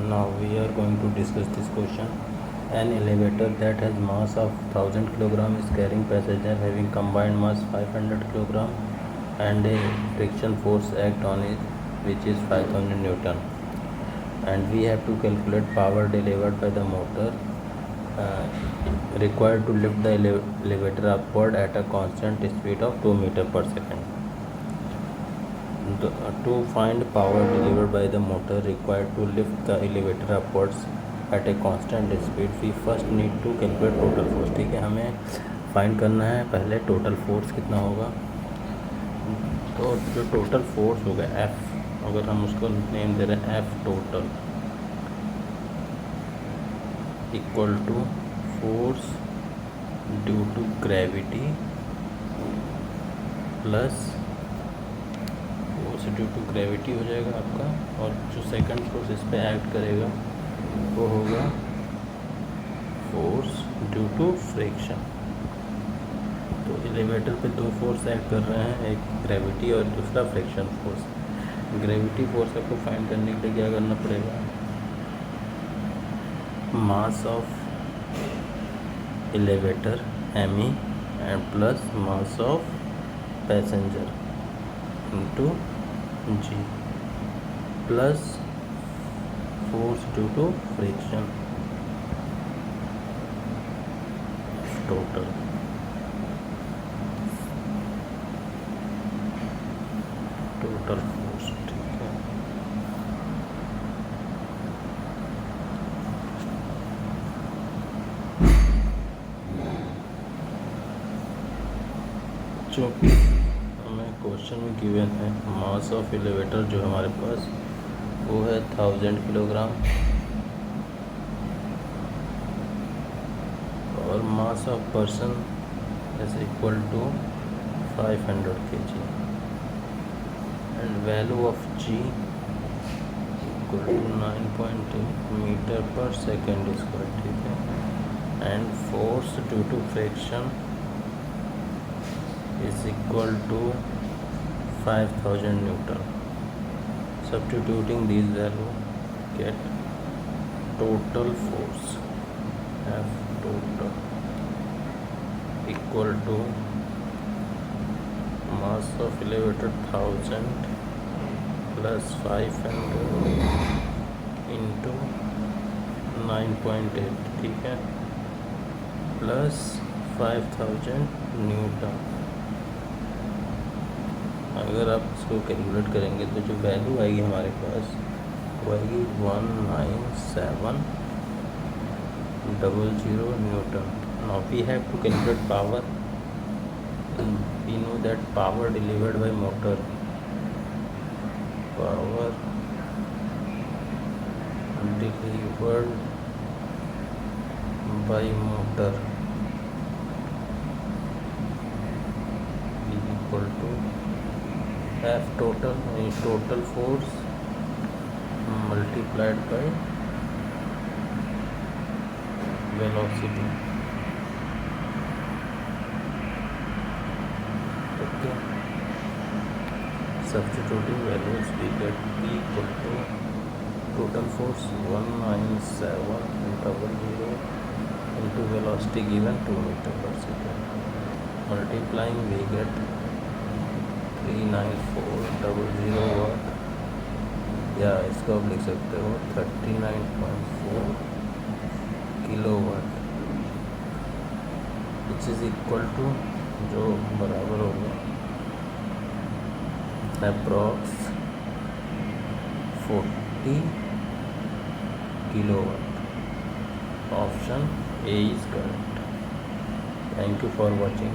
Now we are going to discuss this question. An elevator that has mass of 1000 kg is carrying passenger having combined mass 500 kg and a friction force act on it which is 5000 Newton. And we have to calculate power delivered by the motor required to lift the elevator upward at a constant speed of 2 meter per second. To find power delivered by the motor required to lift the elevator upwards at a constant speed, we first need to calculate total force. ठीक है, हमें find करना है पहले total force कितना होगा. तो जो टोटल फोर्स होगा F, अगर हम उसको नेम दे रहे हैं F total equal to force due to gravity plus due to gravity हो जाएगा आपका, और जो सेकंड फोर्स इस पे एक्ट करेगा वो होगा फोर्स ड्यू टू फ्रिक्शन. तो एलिवेटर पे दो फोर्स एक्ट कर रहे हैं, एक ग्रेविटी और दूसरा फ्रिक्शन फोर्स. ग्रेविटी फोर्स आपको फाइंड करने के लिए क्या करना पड़ेगा, mass of elevator ME and plus mass of passenger into G plus force due to friction total. Total force, ठीक है. जो क्वेश्चन में गिवन है मास ऑफ एलिवेटर जो हमारे पास वो है 1000 किलोग्राम और mass of person is equal to 500 kg and value of G equal to 9.2 metre per second square. ठीक है. And force due to friction is equal to 5000 Newton. Substituting these values, get total force F total equal to mass of elevator 1000 plus 500 into 9.8. ठीक है, plus 5000 Newton. अगर आप इसको calculate करेंगे तो जो वैल्यू आएगी हमारे पास वो आएगी 19700 newton. Now we have to calculate power. We know that power delivered by motor, power delivered by motor is equal to F total is total force multiplied by velocity. Okay. Substituting values, we get P equal to total force 19700 into velocity given 2 meter per second. Multiplying, we get 39400 watt, या इसको आप लिख सकते हो 39.4 kilowatt, which is equal to जो बराबर होगा approx 40 kilowatt. Option A is correct. Thank you for watching.